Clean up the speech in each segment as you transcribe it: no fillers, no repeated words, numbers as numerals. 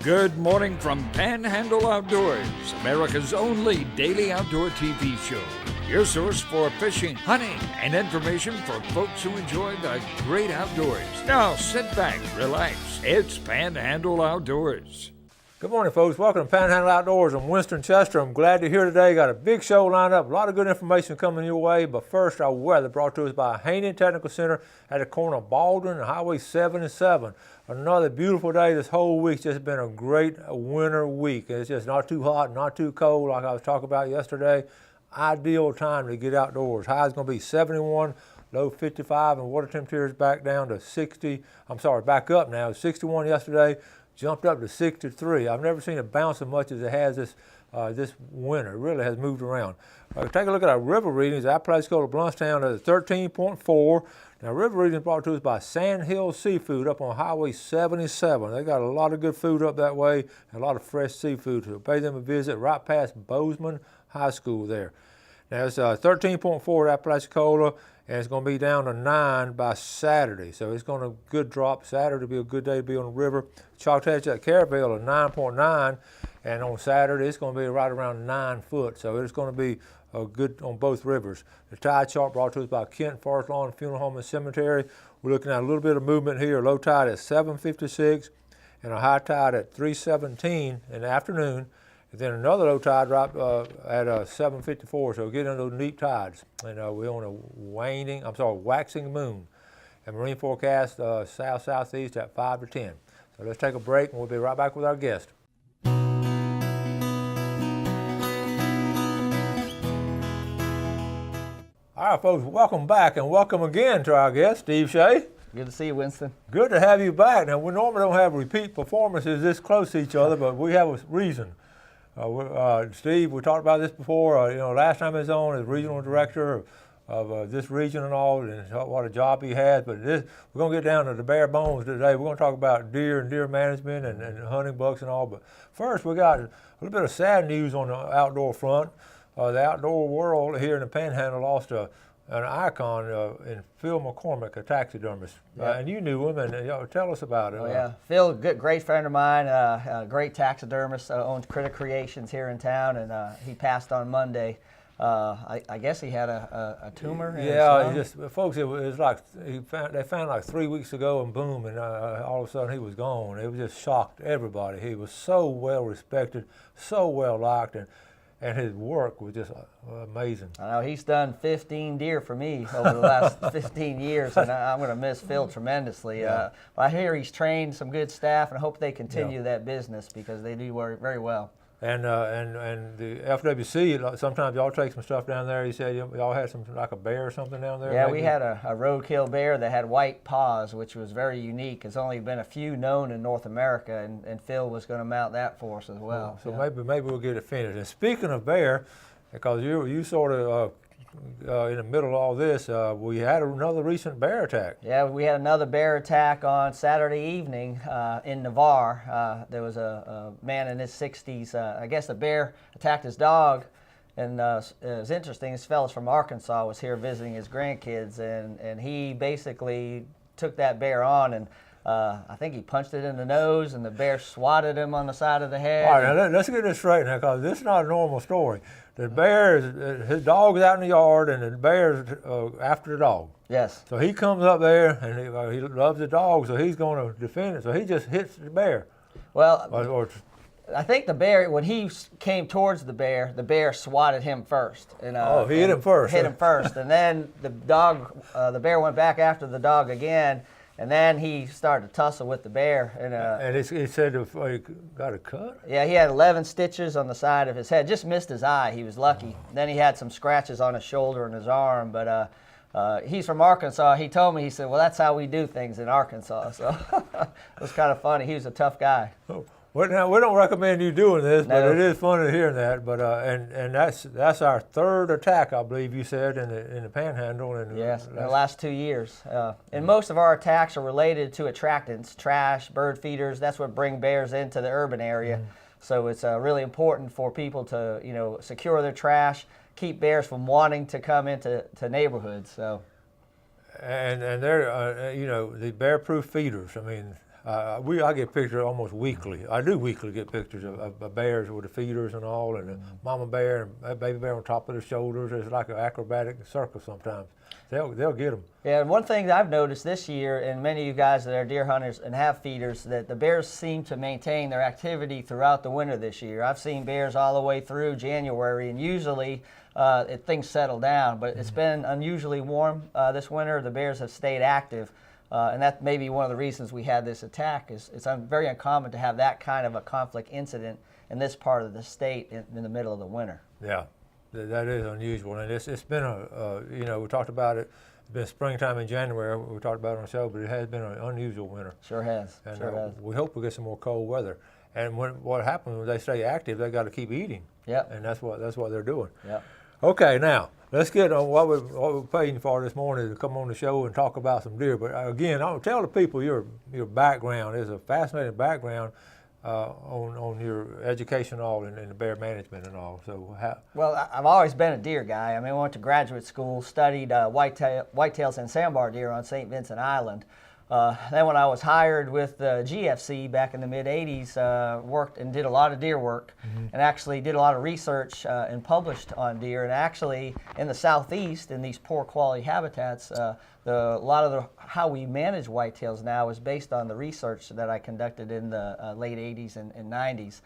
Good morning from Panhandle Outdoors, America's only daily outdoor TV show. Your source for fishing, hunting, and information for folks who enjoy the great outdoors. Now sit back, relax. It's Panhandle Outdoors. Good morning, folks. Welcome to Panhandle Outdoors. I'm Winston Chester. I'm glad you're here today. Got a big show lined up, a lot of good information coming your way. But first, our weather brought to us by Haney Technical Center at the corner of Baldwin and Highway 77. Another beautiful day. This whole week's just been a great winter week. It's just not too hot, not too cold like I was talking about yesterday. Ideal time to get outdoors. High is going to be 71, low 55, and water temperature is back down to 60. Back up now. 61 yesterday. Jumped up to 63. I've never seen it bounce as much as it has this winter. It really has moved around. Take a look at our river readings. Our place called Bluntstown is 13.4. Now, river readings brought to us by Sandhill Seafood up on Highway 77. They got a lot of good food up that way and a lot of fresh seafood. So pay them a visit right past Bozeman High School there. Now, it's 13.4 at Apalachicola, and it's going to be down to 9 by Saturday. So it's going to good drop. Saturday will be a good day to be on the river. Choctaw at Caravelle is 9.9, and on Saturday it's going to be right around 9 foot. So it's going to be good on both rivers. The tide chart brought to us by Kent Forest Lawn Funeral Home and Cemetery. We're looking at a little bit of movement here. Low tide at 7:56 and a high tide at 3:17 in the afternoon. And then another low tide drop at 7:54. So we're getting those neat tides. And we're on a waxing moon. And marine forecast south-southeast at 5 to 10. So let's take a break and we'll be right back with our guest. All right, folks, welcome back and welcome again to our guest, Steve Shea. Good to see you, Winston. Good to have you back. Now, we normally don't have repeat performances this close to each other, but we have a reason. Steve, we talked about this before. Last time he was on as regional director of this region and all, and what a job he has. But we're going to get down to the bare bones today. We're going to talk about deer and deer management and hunting bucks and all. But first, we got a little bit of sad news on the outdoor front. The outdoor world here in the Panhandle lost an icon in Phil McCormick, a taxidermist. Yeah. And you knew him, and tell us about it. Oh, yeah. Phil, great friend of mine, a great taxidermist, owns Critter Creations here in town, and he passed on Monday. I guess he had a tumor. Folks, it was like they found like 3 weeks ago, and boom, and all of a sudden he was gone. It was just shocked everybody. He was so well respected, so well liked, and his work was just amazing. I know he's done 15 deer for me over the last 15 years, and I'm going to miss Phil tremendously. Yeah. But I hear he's trained some good staff, and I hope they continue that business because they do work very well. And the FWC, sometimes y'all take some stuff down there. He said y'all had something like a bear or something down there? Yeah, maybe? we had a roadkill bear that had white paws, which was very unique. There's only been a few known in North America, and Phil was going to mount that for us as well. So maybe we'll get it finished. And speaking of bear, because you sort of in the middle of all this, we had another recent bear attack. Yeah, we had another bear attack on Saturday evening in Navarre. There was a man in his 60s. I guess the bear attacked his dog, and it was interesting. This fella's from Arkansas, was here visiting his grandkids, and he basically took that bear on, and I think he punched it in the nose, and the bear swatted him on the side of the head. All right, now let's get this straight now, because this is not a normal story. The bear his dog is out in the yard, and the bear's after the dog. Yes. So he comes up there, and he loves the dog, so he's going to defend it. So he just hits the bear. Well, I think the bear, when he came towards the bear swatted him first. And, he hit him first. Hit him first, and then the bear went back after the dog again. And then he started to tussle with the bear. And he said he got a cut? Yeah, he had 11 stitches on the side of his head. Just missed his eye. He was lucky. Then he had some scratches on his shoulder and his arm. But he's from Arkansas. He told me, he said, well, that's how we do things in Arkansas. So it was kind of funny. He was a tough guy. Oh. Well, now, we don't recommend you doing this, but No. it is funny hearing that. But and that's our third attack, I believe you said, in the Panhandle. Yes, in the last 2 years. And most of our attacks are related to attractants, trash, bird feeders. That's what bring bears into the urban area. So it's really important for people to secure their trash, keep bears from wanting to come into neighborhoods. So. And they're the bear-proof feeders. I mean, I get pictures almost weekly. I do weekly get pictures of bears with the feeders and all, and the mama bear and a baby bear on top of their shoulders. It's like an acrobatic circus sometimes. They'll get them. Yeah, and one thing that I've noticed this year, and many of you guys that are deer hunters and have feeders, that the bears seem to maintain their activity throughout the winter this year. I've seen bears all the way through January, and usually things settle down, but it's been unusually warm this winter. The bears have stayed active, and that may be one of the reasons we had this attack. It's very uncommon to have that kind of a conflict incident in this part of the state in the middle of the winter. Yeah. That is unusual, and it's been we talked about it. It's been springtime in January. We talked about it on the show, but it has been an unusual winter. Sure has. And sure has. We hope we get some more cold weather. And what happens when they stay active, they got to keep eating. Yep. And that's what they're doing. Yep. Okay, now let's get on what we're paying for this morning to come on the show and talk about some deer. But again, I'll tell the people your background is a fascinating background. On your education all in the bear management and all. So Well, I've always been a deer guy. I mean, I went to graduate school, studied whitetails and sandbar deer on St. Vincent Island. Then when I was hired with the GFC back in the mid-'80s, worked and did a lot of deer work, and actually did a lot of research and published on deer. And actually in the southeast, in these poor quality habitats, a lot of how we manage whitetails now is based on the research that I conducted in the late 80s and 90s.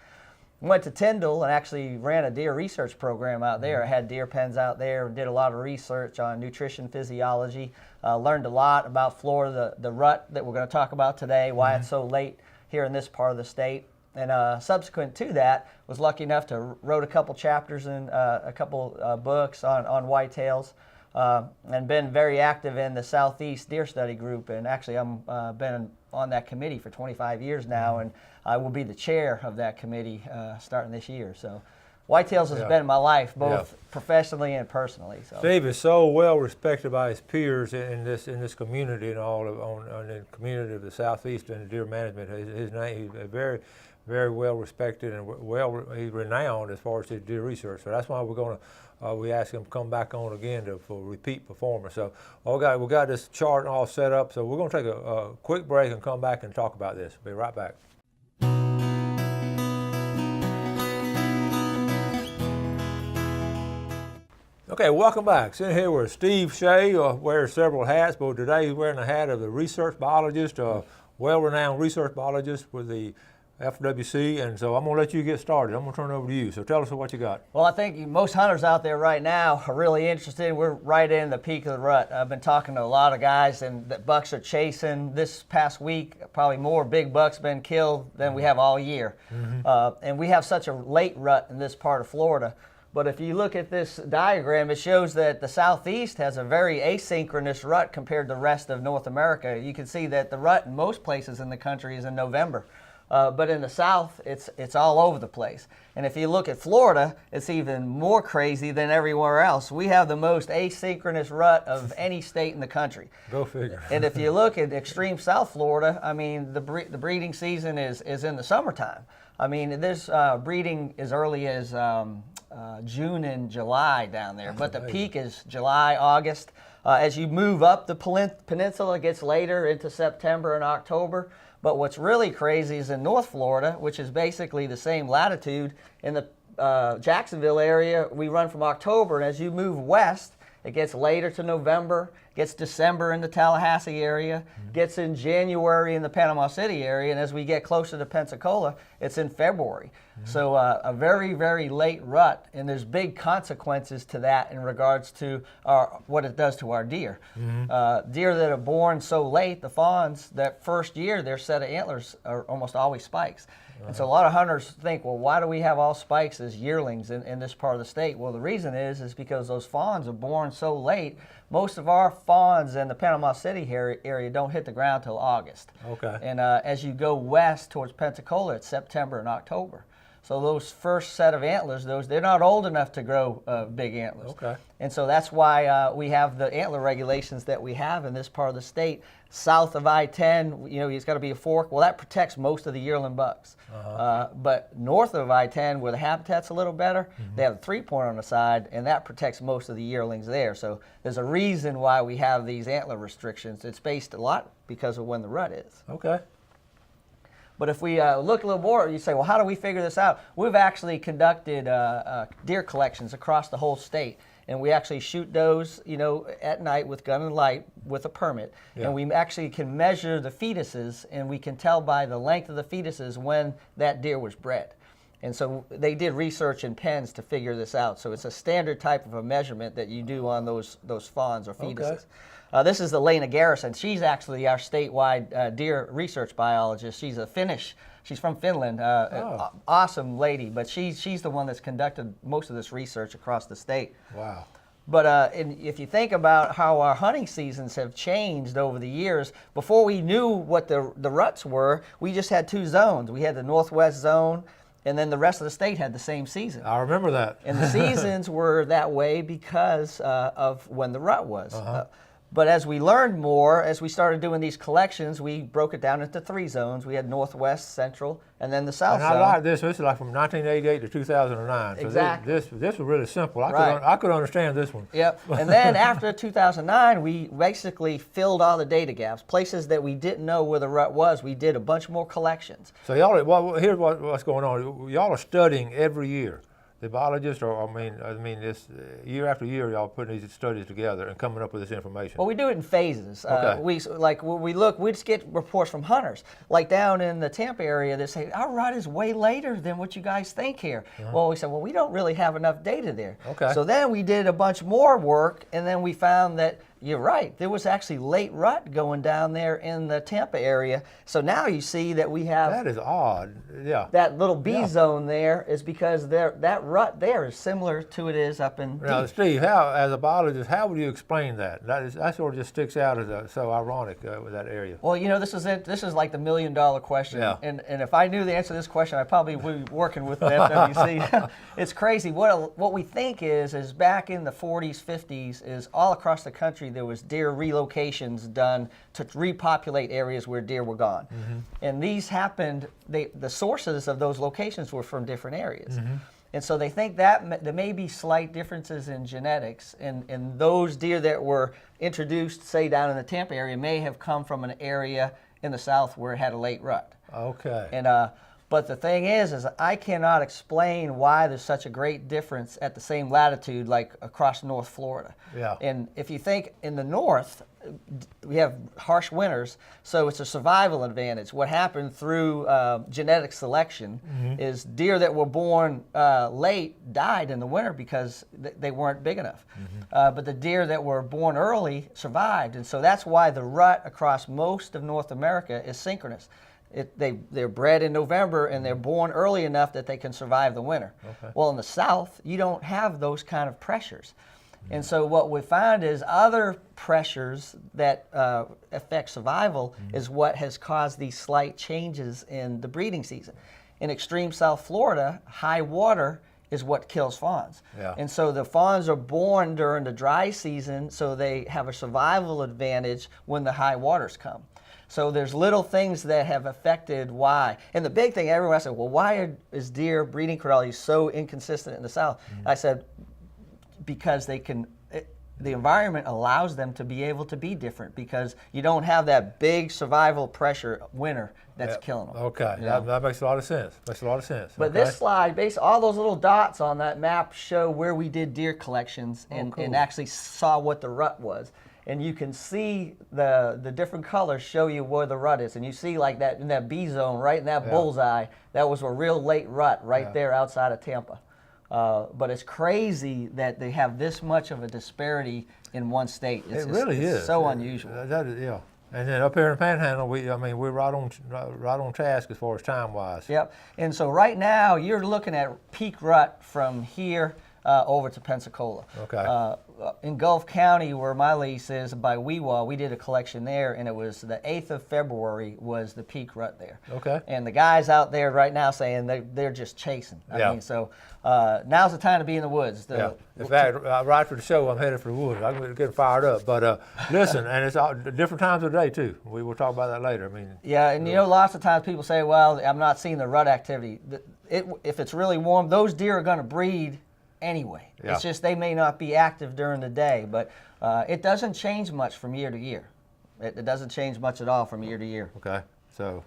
Went to Tyndall and actually ran a deer research program out there. I had deer pens out there and did a lot of research on nutrition physiology. Learned a lot about Florida, the rut that we're going to talk about today, why it's so late here in this part of the state. And subsequent to that, was lucky enough to wrote a couple chapters and a couple books on whitetails. And been very active in the Southeast Deer Study Group, and actually I'm been on that committee for 25 years now, and I will be the chair of that committee starting this year. So whitetails has been in my life, both professionally and personally. So Steve is so well respected by his peers in this community and all on the community of the Southeast and deer management. His name, he's very, very well respected and he's renowned as far as his deer research. So that's why we're going to. We asked him to come back on again for repeat performance. So we got this chart all set up. So we're going to take a quick break and come back and talk about this. Be right back. Okay, welcome back. Sitting here with Steve Shea, wears several hats, but today he's wearing the hat of the research biologist, well-renowned research biologist with the FWC, and so I'm going to let you get started. I'm going to turn it over to you. So tell us what you got. Well, I think most hunters out there right now are really interested. We're right in the peak of the rut. I've been talking to a lot of guys, and the bucks are chasing. This past week, probably more big bucks been killed than we have all year. And we have such a late rut in this part of Florida. But if you look at this diagram, it shows that the Southeast has a very asynchronous rut compared to the rest of North America. You can see that the rut in most places in the country is in November. But in the South, it's all over the place. And if you look at Florida, it's even more crazy than everywhere else. We have the most asynchronous rut of any state in the country. Go figure. And if you look at extreme South Florida, I mean, the breeding season is in the summertime. I mean, there's breeding as early as June and July down there, but the peak is July, August. As you move up the peninsula, it gets later into September and October. But what's really crazy is in North Florida, which is basically the same latitude, in the Jacksonville area, we run from October, and as you move west, it gets later to November, gets December in the Tallahassee area, gets in January in the Panama City area, and as we get closer to Pensacola, it's in February. So a very, very late rut, and there's big consequences to that in regards to what it does to our deer. Deer that are born so late, the fawns, that first year, their set of antlers are almost always spikes. And so a lot of hunters think, well, why do we have all spikes as yearlings in this part of the state? Well, the reason is because those fawns are born so late. Most of our fawns in the Panama City area don't hit the ground till August. Okay. And as you go west towards Pensacola, it's September and October. So those first set of antlers, they're not old enough to grow big antlers. Okay. And so that's why we have the antler regulations that we have in this part of the state. South of I-10, it's got to be a fork. Well, that protects most of the yearling bucks. But north of I-10, where the habitat's a little better, they have a 3-point on the side, and that protects most of the yearlings there. So there's a reason why we have these antler restrictions. It's based a lot because of when the rut is. Okay. But if we look a little more, you say, well, how do we figure this out? We've actually conducted deer collections across the whole state. And we actually shoot does, at night with gun and light with a permit. Yeah. And we actually can measure the fetuses, and we can tell by the length of the fetuses when that deer was bred. And so they did research in pens to figure this out. So it's a standard type of a measurement that you do on those fawns or fetuses. Okay. This is Elena Garrison. She's actually our statewide deer research biologist. She's a Finnish. She's from Finland. Awesome lady, but she's the one that's conducted most of this research across the state. Wow. But if you think about how our hunting seasons have changed over the years, before we knew what the ruts were, we just had 2 zones. We had the Northwest zone, and then the rest of the state had the same season. I remember that. And the seasons were that way because of when the rut was. But as we learned more, as we started doing these collections, we broke it down into 3 zones. We had Northwest, Central, and then the South zone. And I like this. This is like from 1988 to 2009. So exactly. This was really simple. I could understand this one. Yep. And then after 2009, we basically filled all the data gaps. Places that we didn't know where the rut was, we did a bunch more collections. So y'all, here's what's going on. Y'all are studying every year. The biologists, this year after year, y'all putting these studies together and coming up with this information. Well, we do it in phases. Okay. We just get reports from hunters, like down in the Tampa area, that say our rut is way later than what you guys think here. Well, we said, well, we don't really have enough data there. Okay. So then we did a bunch more work, and then we found that you're right. There was actually late rut going down there in the Tampa area. So now you see that we have... That is odd, yeah. That little B zone there is because that rut there is similar to it is up in Now, Steve, as a biologist, how would you explain that? That sort of just sticks out as so ironic with that area. Well, this is it. This is like the $1 million question. Yeah. And if I knew the answer to this question, I probably would be working with the FWC. It's crazy. What we think is back in the 40s, 50s, is all across the country there was deer relocations done to repopulate areas where deer were gone. And these happened, the sources of those locations were from different areas. And so they think that there may be slight differences in genetics, and those deer that were introduced, say, down in the Tampa area may have come from an area in the South where it had a late rut. Okay. And but the thing is I cannot explain why there's such a great difference at the same latitude, like across North Florida. Yeah. And if you think in the north, we have harsh winters, so it's a survival advantage. What happened through genetic selection is deer that were born late died in the winter because they weren't big enough. But the deer that were born early survived, and so that's why the rut across most of North America is synchronous. They're bred in November and they're born early enough that they can survive the winter. Okay. Well, in the South, you don't have those kind of pressures. And so what we find is other pressures that affect survival is what has caused these slight changes in the breeding season. In extreme South Florida, high water is what kills fawns. Yeah. And so the fawns are born during the dry season, so they have a survival advantage when the high waters come. So there's little things that have affected why. And the big thing, everyone said, well, why is deer breeding chronology so inconsistent in the South? I said, because the environment allows them to be able to be different, because you don't have that big survival pressure winter that's killing them. Okay, that makes a lot of sense. But this slide, basically all those little dots on that map show where we did deer collections and actually saw what the rut was. And you can see the different colors show you where the rut is. And you see like that in that B zone, right in that bullseye, that was a real late rut right there outside of Tampa. But it's crazy that they have this much of a disparity in one state. It's really is so unusual. That is, yeah. And then up here in Panhandle, we're right on task as far as time wise. Yep. And so right now you're looking at peak rut from here over to Pensacola. Okay. In Gulf County, where my lease is, by Weewa, we did a collection there, and it was the 8th of February was the peak rut there. Okay. And the guys out there right now saying they're just chasing. I mean, so now's the time to be in the woods. In fact, right for the show, I'm headed for the woods. I'm getting fired up. But listen, and it's all different times of the day too. We will talk about that later. I mean. Yeah, and lots of times people say, well, I'm not seeing the rut activity. If it's really warm, those deer are going to breed anyway. Yeah. It's just they may not be active during the day, but it doesn't change much from year to year. It doesn't change much at all from year to year. Okay, so.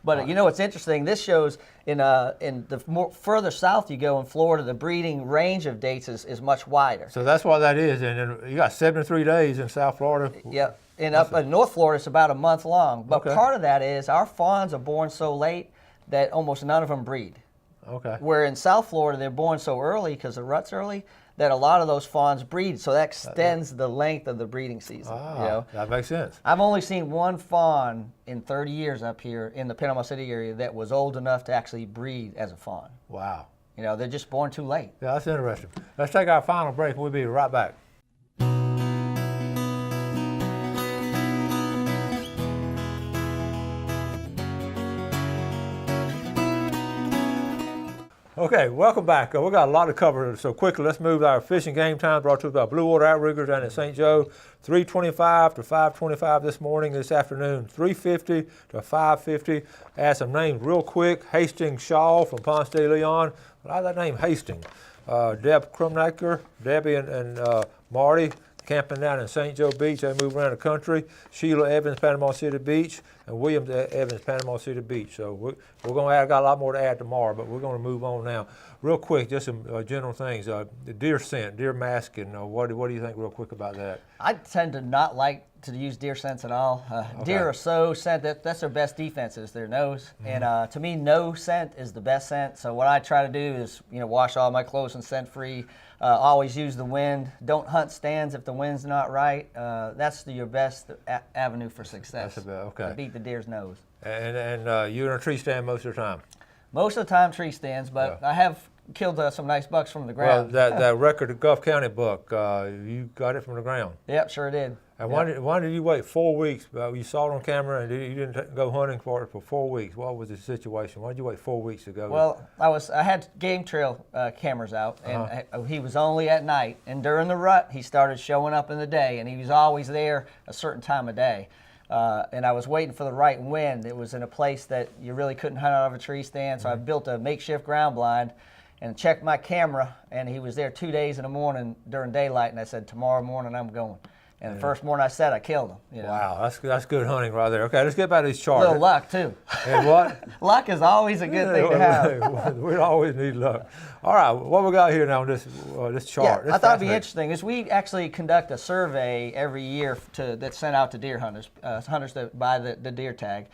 But you know what's interesting? This shows in the more further south you go in Florida, the breeding range of dates is much wider. So that's why that is. And then you got 73 days in South Florida. Yep. And up in North Florida, it's about a month long. But Okay. part of that is our fawns are born so late that almost none of them breed. Okay. Where in South Florida, they're born so early because the rut's early that a lot of those fawns breed. So that extends the length of the breeding season. That makes sense. I've only seen one fawn in 30 years up here in the Panama City area that was old enough to actually breed as a fawn. Wow. You know, they're just born too late. Yeah, that's interesting. Let's take our final break. We'll be right back. Okay, welcome back. We got a lot to cover, so quickly let's move to our fishing game time brought to us by Blue Water Outriggers down in St. Joe. 325 to 525 this afternoon. 350 to 550. Add some names real quick. Hastings Shaw from Ponce de Leon. I like that name, Hastings. Deb Krumnaker, Debbie and Marty camping down in St. Joe Beach. They move around the country. Sheila Evans, Panama City Beach, and William Evans, Panama City Beach. So we're going to add, got a lot more to add tomorrow, but we're going to move on now. Real quick, just some general things. The deer scent, deer masking. What do you think real quick about that? I tend to not like to use deer scents at all. Deer are so scent, that's their best defense is their nose. And to me, no scent is the best scent. So what I try to do is, wash all my clothes and scent free. Always use the wind. Don't hunt stands if the wind's not right. That's your best avenue for success. That's about, okay. To beat the deer's nose. And you're in a tree stand most of the time? Most of the time tree stands, but I have killed some nice bucks from the ground. Well, that record of Gulf County buck, you got it from the ground. Yep, sure did. And why did you wait 4 weeks? You saw it on camera and you didn't go hunting for it for 4 weeks. What was the situation? Why did you wait 4 weeks to go? Well, I had game trail cameras out, and he was only at night. And during the rut, he started showing up in the day, and he was always there a certain time of day. And I was waiting for the right wind. It was in a place that you really couldn't hunt out of a tree stand, so I built a makeshift ground blind and checked my camera, and he was there 2 days in the morning during daylight, and I said, tomorrow morning I'm going. And the first morning I said, I killed him. Wow, that's good hunting right there. Okay, let's get back to these charts. A little luck, too. And what? Luck is always a good thing to have. We always need luck. All right, what we got here now on this chart? Yeah, I thought it'd be interesting is we actually conduct a survey every year that's sent out to deer hunters, hunters that buy the deer tag.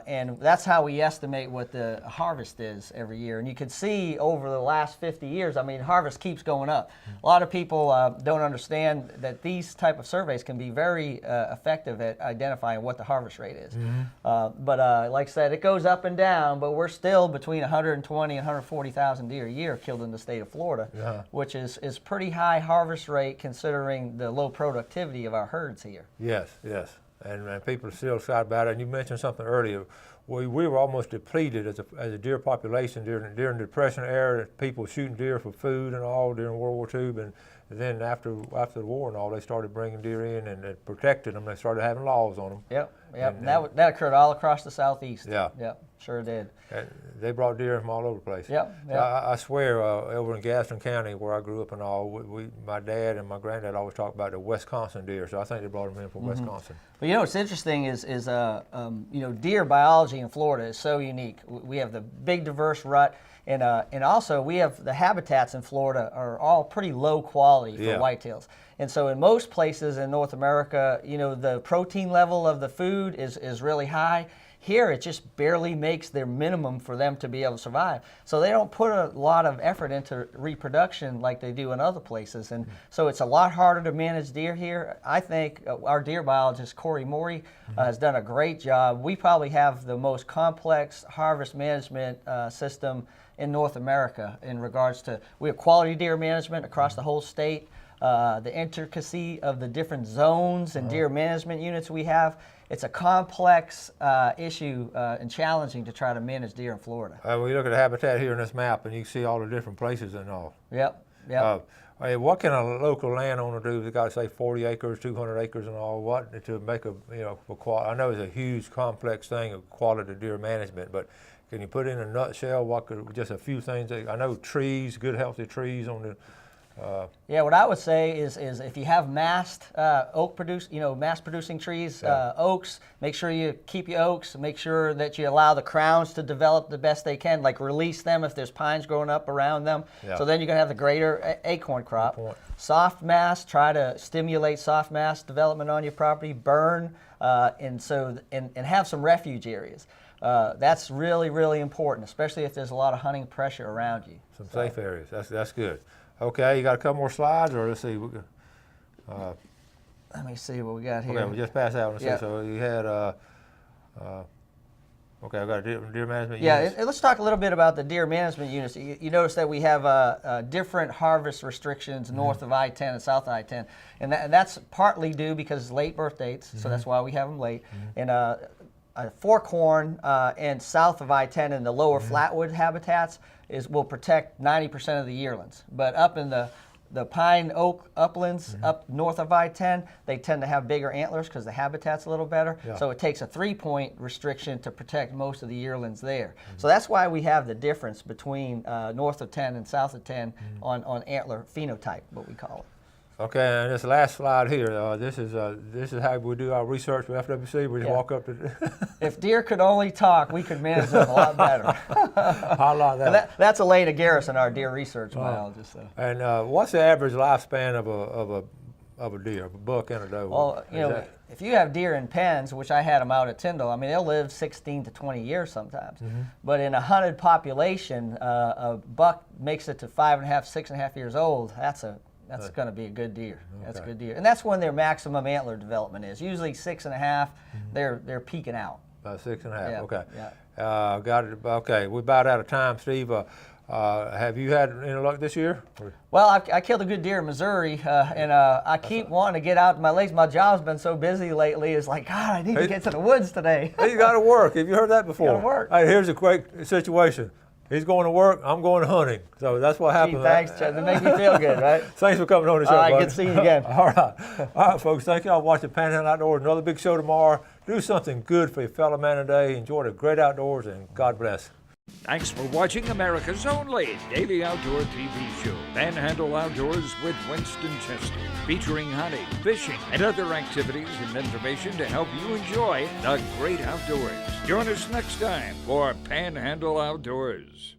And that's how we estimate what the harvest is every year. And you can see over the last 50 years, I mean, harvest keeps going up. A lot of people don't understand that these type of surveys can be very effective at identifying what the harvest rate is. But like I said, it goes up and down, but we're still between 120 and 140,000 deer a year killed in the state of Florida, which is pretty high harvest rate considering the low productivity of our herds here. Yes, and people are still excited about it. And you mentioned something earlier. We were almost depleted as a deer population during the Depression era. People shooting deer for food and all during World War II, and then after the war and all, they started bringing deer in and protecting them. They started having laws on them. Yep. And that occurred all across the southeast. Yep, sure did. And they brought deer from all over the place. Yep. I swear, over in Gaston County, where I grew up and all, my dad and my granddad always talked about the Wisconsin deer. So I think they brought them in from Wisconsin. But what's interesting is deer biology in Florida is so unique. We have the big diverse rut. And also we have the habitats in Florida are all pretty low quality for whitetails. And so in most places in North America, the protein level of the food is really high. Here it just barely makes their minimum for them to be able to survive. So they don't put a lot of effort into reproduction like they do in other places. And so it's a lot harder to manage deer here. I think our deer biologist, Corey Morey, has done a great job. We probably have the most complex harvest management system in North America in regards to, we have quality deer management across the whole state, the intricacy of the different zones and deer management units we have. It's a complex issue and challenging to try to manage deer in Florida. We look at the habitat here in this map and you can see all the different places and all. Yep. What can a local landowner do? They got to say 40 acres, 200 acres and all, what to make I know it's a huge complex thing of quality deer management, but can you put in a nutshell just a few things? I know trees, good healthy trees on Yeah, what I would say is if you have mass producing trees, oaks, make sure you keep your oaks. Make sure that you allow the crowns to develop the best they can. Like release them if there's pines growing up around them. Yeah. So then you're gonna have the greater acorn crop. Soft mass, try to stimulate soft mass development on your property. Burn and have some refuge areas. That's really, really important, especially if there's a lot of hunting pressure around you. Some safe areas. That's good. Okay, you got a couple more slides, or let's see. Let me see what we got here. Okay, we just passed out. Let's see. So you had. Okay, I've got deer management units. Yeah, let's talk a little bit about the deer management units. You notice that we have different harvest restrictions north of I-10 and south of I-10, and that's partly due because it's late birth dates, so that's why we have them late. And forkhorn and south of I-10 in the lower flatwood habitats will protect 90% of the yearlings. But up in the pine oak uplands up north of I-10, they tend to have bigger antlers because the habitat's a little better. Yeah. So it takes a 3-point restriction to protect most of the yearlings there. So that's why we have the difference between north of 10 and south of 10 on antler phenotype, what we call it. Okay, and this last slide here, this is how we do our research with FWC. We just walk up to. If deer could only talk, we could manage them a lot better. I like that. That's Elena Garrison, our deer research biologist. So. And what's the average lifespan of a deer, a buck and a doe? Well, if you have deer in pens, which I had them out at Tyndall, I mean, they'll live 16 to 20 years sometimes. But in a hunted population, a buck makes it to 5.5, 6.5 years old. That's going to be a good deer. Okay. That's a good deer, and that's when their maximum antler development is. Usually 6.5. They're peaking out. About 6.5. Yeah. Okay. Yeah. Got it. Okay, we're about out of time, Steve. Have you had any luck this year? Well, I killed a good deer in Missouri, and I keep wanting to get out to my lakes. My job's been so busy lately. It's like, God, I need to get to the woods today. You got to work. Have you heard that before? You got to work. Hey, here's a quick situation. He's going to work, I'm going hunting. So that's what happens. Thanks, Chad. That makes me feel good, right? Thanks for coming on the show, All right, buddy. good seeing you again. All right, folks, thank you all for watching Panhandle Outdoors. Another big show tomorrow. Do something good for your fellow man today. Enjoy the great outdoors, and God bless. Thanks for watching America's only daily outdoor TV show, Panhandle Outdoors with Winston Chester, featuring hunting, fishing, and other activities and information to help you enjoy the great outdoors. Join us next time for Panhandle Outdoors.